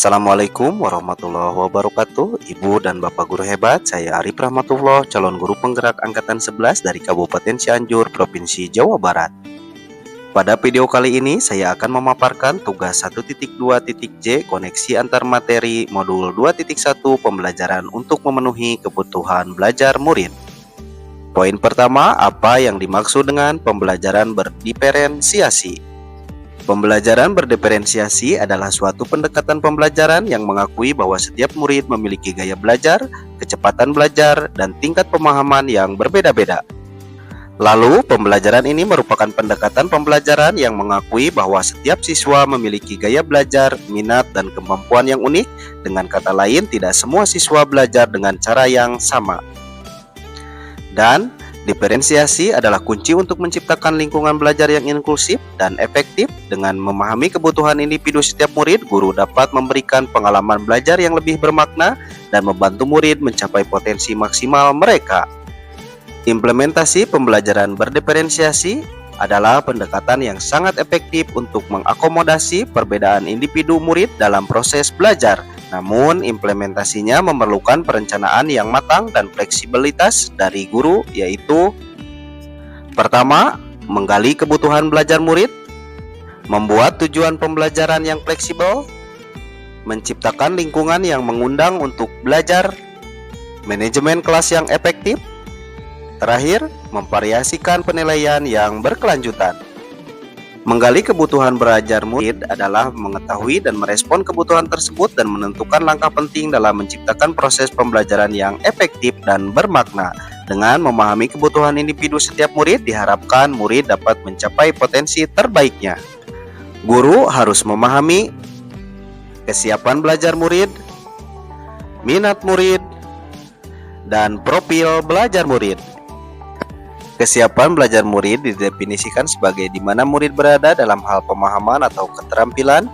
Assalamualaikum warahmatullahi wabarakatuh. Ibu dan Bapak guru hebat, saya Arif Rahmatullah, calon guru penggerak angkatan 11 dari Kabupaten Cianjur, Provinsi Jawa Barat. Pada video kali ini saya akan memaparkan tugas 1.2.J koneksi antar materi modul 2.1 pembelajaran untuk memenuhi kebutuhan belajar murid. Poin pertama, apa yang dimaksud dengan pembelajaran berdiferensiasi? Pembelajaran berdiferensiasi adalah suatu pendekatan pembelajaran yang mengakui bahwa setiap murid memiliki gaya belajar, kecepatan belajar, dan tingkat pemahaman yang berbeda-beda. Lalu, pembelajaran ini merupakan pendekatan pembelajaran yang mengakui bahwa setiap siswa memiliki gaya belajar, minat, dan kemampuan yang unik. Dengan kata lain, tidak semua siswa belajar dengan cara yang sama. Dan diferensiasi adalah kunci untuk menciptakan lingkungan belajar yang inklusif dan efektif. Dengan memahami kebutuhan individu setiap murid, guru dapat memberikan pengalaman belajar yang lebih bermakna dan membantu murid mencapai potensi maksimal mereka. Implementasi pembelajaran berdiferensiasi adalah pendekatan yang sangat efektif untuk mengakomodasi perbedaan individu murid dalam proses belajar. Namun, implementasinya memerlukan perencanaan yang matang dan fleksibilitas dari guru, yaitu: pertama, menggali kebutuhan belajar murid, membuat tujuan pembelajaran yang fleksibel, menciptakan lingkungan yang mengundang untuk belajar, manajemen kelas yang efektif, terakhir, memvariasikan penilaian yang berkelanjutan. Menggali kebutuhan belajar murid adalah mengetahui dan merespon kebutuhan tersebut dan menentukan langkah penting dalam menciptakan proses pembelajaran yang efektif dan bermakna. Dengan memahami kebutuhan individu setiap murid, diharapkan murid dapat mencapai potensi terbaiknya. Guru harus memahami kesiapan belajar murid, minat murid, dan profil belajar murid. Kesiapan belajar murid didefinisikan sebagai di mana murid berada dalam hal pemahaman atau keterampilan.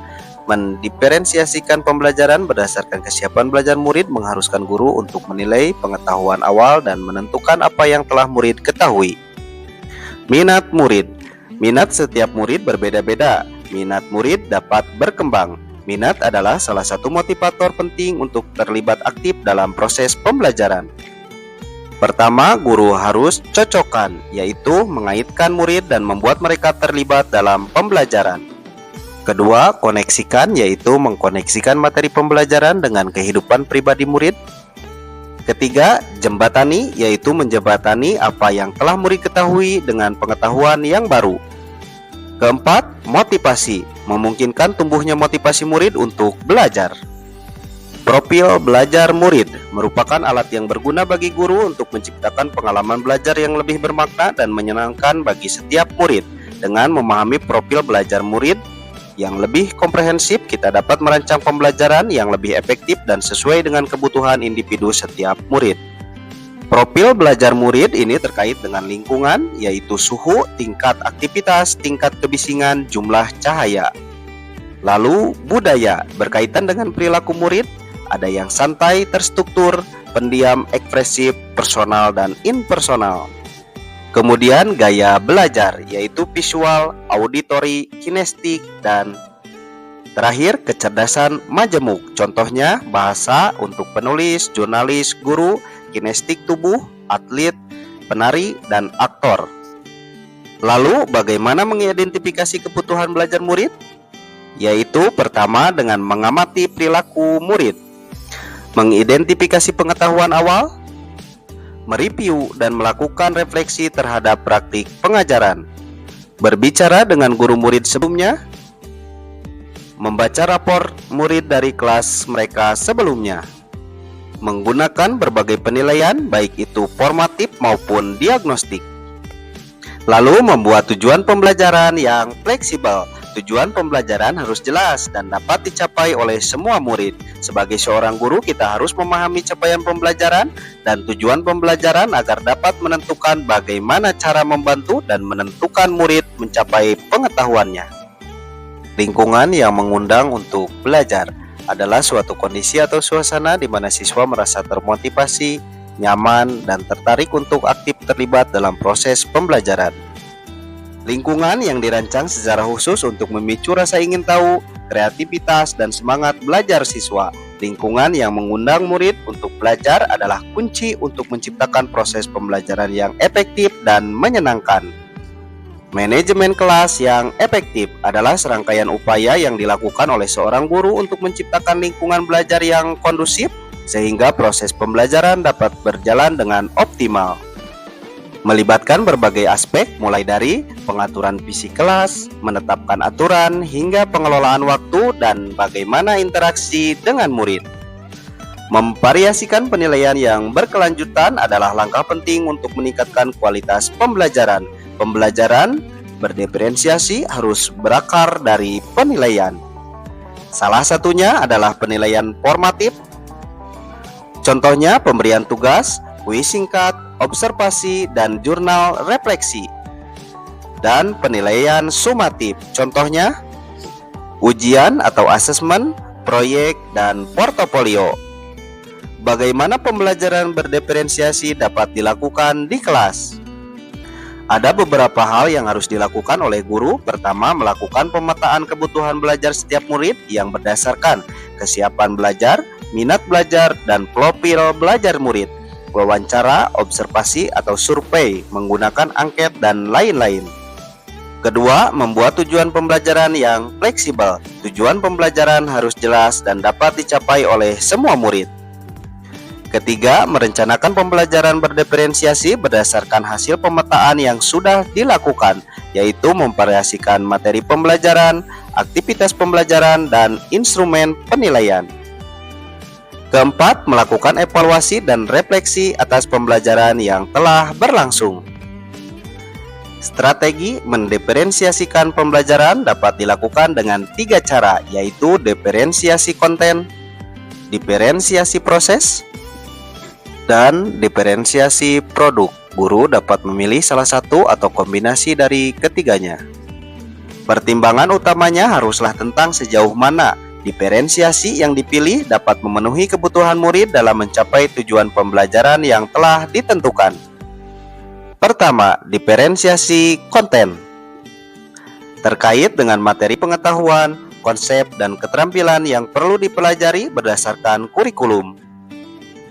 Mendiferensiasikan pembelajaran berdasarkan kesiapan belajar murid mengharuskan guru untuk menilai pengetahuan awal dan menentukan apa yang telah murid ketahui. Minat murid. Minat setiap murid berbeda-beda. Minat murid dapat berkembang. Minat adalah salah satu motivator penting untuk terlibat aktif dalam proses pembelajaran. Pertama, guru harus cocokkan, yaitu mengaitkan murid dan membuat mereka terlibat dalam pembelajaran. Kedua, koneksikan, yaitu mengkoneksikan materi pembelajaran dengan kehidupan pribadi murid. Ketiga, jembatani, yaitu menjembatani apa yang telah murid ketahui dengan pengetahuan yang baru. Keempat, motivasi, memungkinkan tumbuhnya motivasi murid untuk belajar. Profil belajar murid merupakan alat yang berguna bagi guru untuk menciptakan pengalaman belajar yang lebih bermakna dan menyenangkan bagi setiap murid. Dengan memahami profil belajar murid yang lebih komprehensif, kita dapat merancang pembelajaran yang lebih efektif dan sesuai dengan kebutuhan individu setiap murid. Profil belajar murid ini terkait dengan lingkungan, yaitu suhu, tingkat aktivitas, tingkat kebisingan, jumlah cahaya. Lalu budaya berkaitan dengan perilaku murid. Ada yang santai, terstruktur, pendiam, ekspresif, personal, dan impersonal. Kemudian gaya belajar, yaitu visual, auditory, kinestik, dan terakhir kecerdasan majemuk. Contohnya bahasa untuk penulis, jurnalis, guru, kinestik tubuh, atlet, penari, dan aktor. Lalu bagaimana mengidentifikasi kebutuhan belajar murid? Yaitu pertama dengan mengamati perilaku murid, mengidentifikasi pengetahuan awal, mereview dan melakukan refleksi terhadap praktik pengajaran, berbicara dengan guru murid sebelumnya, membaca rapor murid dari kelas mereka sebelumnya, menggunakan berbagai penilaian baik itu formatif maupun diagnostik. Lalu membuat tujuan pembelajaran yang fleksibel. tujuan pembelajaran harus jelas dan dapat dicapai oleh semua murid. Sebagai seorang guru, kita harus memahami capaian pembelajaran dan tujuan pembelajaran agar dapat menentukan bagaimana cara membantu dan menentukan murid mencapai pengetahuannya. Lingkungan yang mengundang untuk belajar adalah suatu kondisi atau suasana di mana siswa merasa termotivasi, nyaman, dan tertarik untuk aktif terlibat dalam proses pembelajaran. Lingkungan yang dirancang secara khusus untuk memicu rasa ingin tahu, kreativitas, dan semangat belajar siswa. Lingkungan yang mengundang murid untuk belajar adalah kunci untuk menciptakan proses pembelajaran yang efektif dan menyenangkan. Manajemen kelas yang efektif adalah serangkaian upaya yang dilakukan oleh seorang guru untuk menciptakan lingkungan belajar yang kondusif sehingga proses pembelajaran dapat berjalan dengan optimal. Melibatkan berbagai aspek mulai dari pengaturan visi kelas, menetapkan aturan, hingga pengelolaan waktu dan bagaimana interaksi dengan murid. Memvariasikan penilaian yang berkelanjutan adalah langkah penting untuk meningkatkan kualitas pembelajaran. Pembelajaran berdiferensiasi harus berakar dari penilaian. Salah satunya adalah penilaian formatif. Contohnya pemberian tugas, kuis singkat, observasi, dan jurnal refleksi. Dan penilaian sumatif, contohnya ujian atau asesmen, proyek, dan portofolio. Bagaimana pembelajaran berdiferensiasi dapat dilakukan di kelas? Ada beberapa hal yang harus dilakukan oleh guru. Pertama, melakukan pemetaan kebutuhan belajar setiap murid yang berdasarkan kesiapan belajar, minat belajar, dan profil belajar murid. Wawancara, observasi, atau survei menggunakan angket dan lain-lain. Kedua, membuat tujuan pembelajaran yang fleksibel. Tujuan pembelajaran harus jelas dan dapat dicapai oleh semua murid. Ketiga, merencanakan pembelajaran berdiferensiasi berdasarkan hasil pemetaan yang sudah dilakukan, yaitu memvariasikan materi pembelajaran, aktivitas pembelajaran, dan instrumen penilaian. Keempat, melakukan evaluasi dan refleksi atas pembelajaran yang telah berlangsung. Strategi mendiferensiasikan pembelajaran dapat dilakukan dengan 3 cara, yaitu diferensiasi konten, diferensiasi proses, dan diferensiasi produk. Guru dapat memilih salah satu atau kombinasi dari ketiganya. Pertimbangan utamanya haruslah tentang sejauh mana diferensiasi yang dipilih dapat memenuhi kebutuhan murid dalam mencapai tujuan pembelajaran yang telah ditentukan. Pertama, diferensiasi konten. Terkait dengan materi pengetahuan, konsep, dan keterampilan yang perlu dipelajari berdasarkan kurikulum.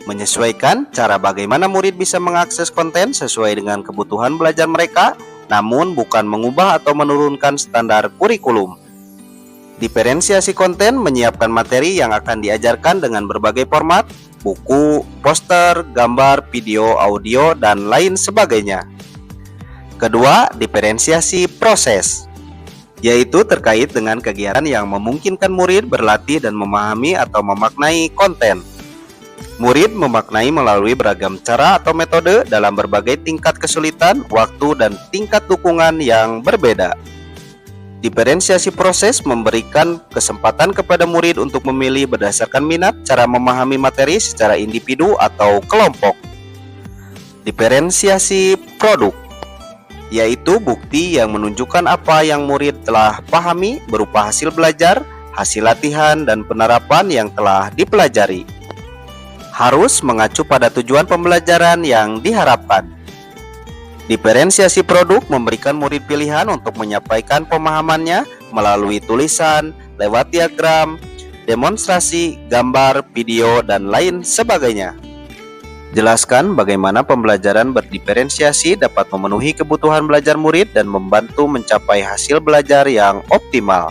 Menyesuaikan cara bagaimana murid bisa mengakses konten sesuai dengan kebutuhan belajar mereka, namun bukan mengubah atau menurunkan standar kurikulum. Diferensiasi konten menyiapkan materi yang akan diajarkan dengan berbagai format, buku, poster, gambar, video, audio, dan lain sebagainya. Kedua, diferensiasi proses, yaitu terkait dengan kegiatan yang memungkinkan murid berlatih dan memahami atau memaknai konten. Murid memaknai melalui beragam cara atau metode dalam berbagai tingkat kesulitan, waktu, dan tingkat dukungan yang berbeda. Diferensiasi proses memberikan kesempatan kepada murid untuk memilih berdasarkan minat cara memahami materi secara individu atau kelompok. Diferensiasi produk, yaitu bukti yang menunjukkan apa yang murid telah pahami berupa hasil belajar, hasil latihan, dan penerapan yang telah dipelajari. Harus mengacu pada tujuan pembelajaran yang diharapkan. Diferensiasi produk memberikan murid pilihan untuk menyampaikan pemahamannya melalui tulisan, lewat diagram, demonstrasi, gambar, video, dan lain sebagainya. Jelaskan bagaimana pembelajaran berdiferensiasi dapat memenuhi kebutuhan belajar murid dan membantu mencapai hasil belajar yang optimal.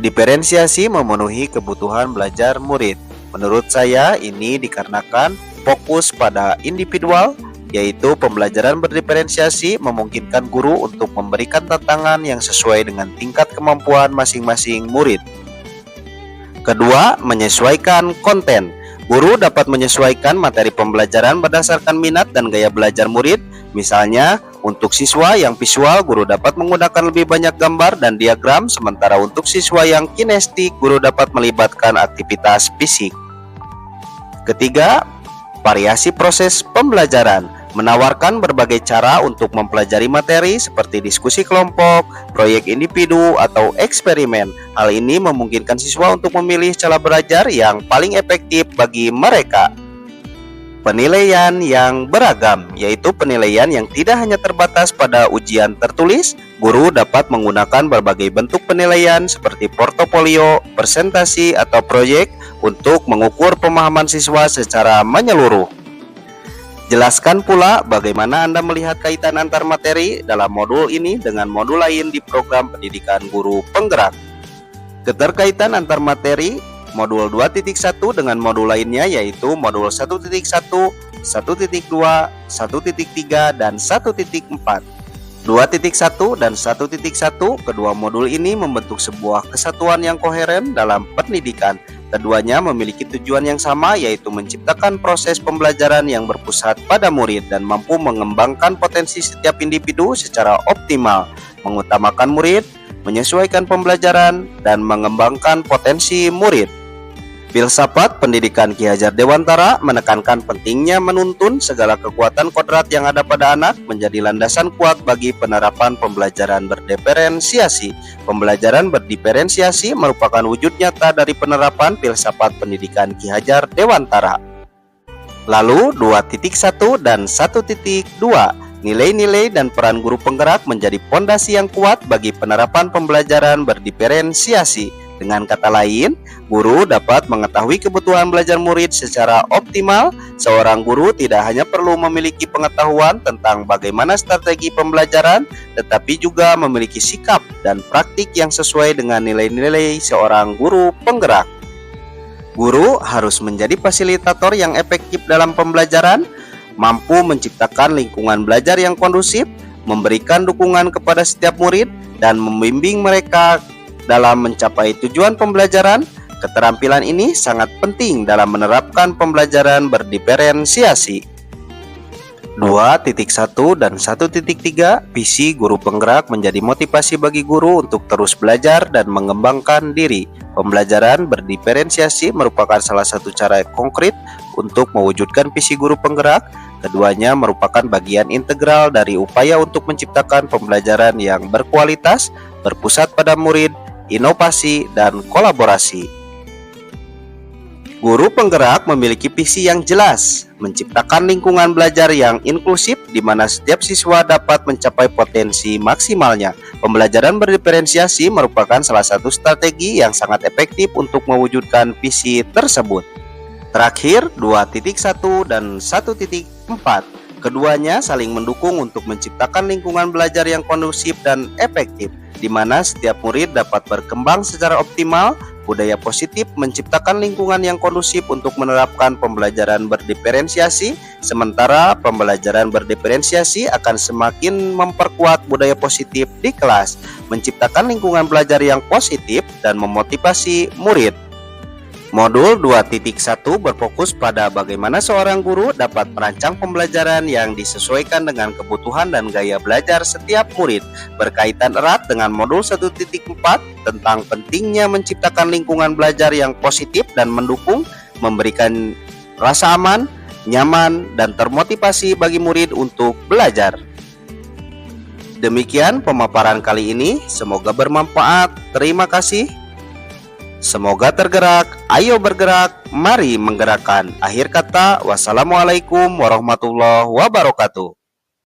Diferensiasi memenuhi kebutuhan belajar murid. Menurut saya, ini dikarenakan fokus pada individual, yaitu pembelajaran berdiferensiasi memungkinkan guru untuk memberikan tantangan yang sesuai dengan tingkat kemampuan masing-masing murid. Kedua, menyesuaikan konten. Guru dapat menyesuaikan materi pembelajaran berdasarkan minat dan gaya belajar murid. Misalnya, Untuk siswa yang visual, guru dapat menggunakan lebih banyak gambar dan diagram, sementara untuk siswa yang kinestik, guru dapat melibatkan aktivitas fisik. Ketiga, variasi proses pembelajaran. Menawarkan berbagai cara untuk mempelajari materi seperti diskusi kelompok, proyek individu, atau eksperimen. Hal ini memungkinkan siswa untuk memilih cara belajar yang paling efektif bagi mereka. Penilaian yang beragam, yaitu penilaian yang tidak hanya terbatas pada ujian tertulis. Guru dapat menggunakan berbagai bentuk penilaian seperti portofolio, presentasi, atau proyek untuk mengukur pemahaman siswa secara menyeluruh. Jelaskan pula bagaimana Anda melihat kaitan antar materi dalam modul ini dengan modul lain di program pendidikan guru penggerak. Keterkaitan antar materi modul 2.1 dengan modul lainnya yaitu modul 1.1, 1.2, 1.3, dan 1.4. 2.1 dan 1.1, kedua modul ini membentuk sebuah kesatuan yang koheren dalam pendidikan. Keduanya memiliki tujuan yang sama, yaitu menciptakan proses pembelajaran yang berpusat pada murid dan mampu mengembangkan potensi setiap individu secara optimal, mengutamakan murid, menyesuaikan pembelajaran, dan mengembangkan potensi murid. Filsafat pendidikan Ki Hajar Dewantara menekankan pentingnya menuntun segala kekuatan kodrat yang ada pada anak menjadi landasan kuat bagi penerapan pembelajaran berdiferensiasi. Pembelajaran berdiferensiasi merupakan wujud nyata dari penerapan filsafat pendidikan Ki Hajar Dewantara. Lalu 2.1 dan 1.2, nilai-nilai dan peran guru penggerak menjadi fondasi yang kuat bagi penerapan pembelajaran berdiferensiasi. Dengan kata lain, guru dapat mengetahui kebutuhan belajar murid secara optimal. Seorang guru tidak hanya perlu memiliki pengetahuan tentang bagaimana strategi pembelajaran, tetapi juga memiliki sikap dan praktik yang sesuai dengan nilai-nilai seorang guru penggerak. Guru harus menjadi fasilitator yang efektif dalam pembelajaran, mampu menciptakan lingkungan belajar yang kondusif, memberikan dukungan kepada setiap murid, dan membimbing mereka dalam mencapai tujuan pembelajaran. Keterampilan ini sangat penting dalam menerapkan pembelajaran berdiferensiasi. 2.1 dan 1.3, visi guru penggerak menjadi motivasi bagi guru untuk terus belajar dan mengembangkan diri. Pembelajaran berdiferensiasi merupakan salah satu cara konkret untuk mewujudkan visi guru penggerak. Keduanya merupakan bagian integral dari upaya untuk menciptakan pembelajaran yang berkualitas, berpusat pada murid, inovasi, dan kolaborasi. Guru penggerak memiliki visi yang jelas, menciptakan lingkungan belajar yang inklusif di mana setiap siswa dapat mencapai potensi maksimalnya. Pembelajaran berdiferensiasi merupakan salah satu strategi yang sangat efektif untuk mewujudkan visi tersebut. Terakhir, 2.1 dan 1.4. Keduanya saling mendukung untuk menciptakan lingkungan belajar yang kondusif dan efektif, di mana setiap murid dapat berkembang secara optimal. Budaya positif menciptakan lingkungan yang kondusif untuk menerapkan pembelajaran berdiferensiasi, sementara pembelajaran berdiferensiasi akan semakin memperkuat budaya positif di kelas, menciptakan lingkungan belajar yang positif dan memotivasi murid. Modul 2.1 berfokus pada bagaimana seorang guru dapat merancang pembelajaran yang disesuaikan dengan kebutuhan dan gaya belajar setiap murid. Berkaitan erat dengan modul 1.4 tentang pentingnya menciptakan lingkungan belajar yang positif dan mendukung, memberikan rasa aman, nyaman, dan termotivasi bagi murid untuk belajar. Demikian pemaparan kali ini, semoga bermanfaat. Terima kasih. Semoga tergerak, ayo bergerak, mari menggerakkan. Akhir kata, wassalamualaikum warahmatullahi wabarakatuh.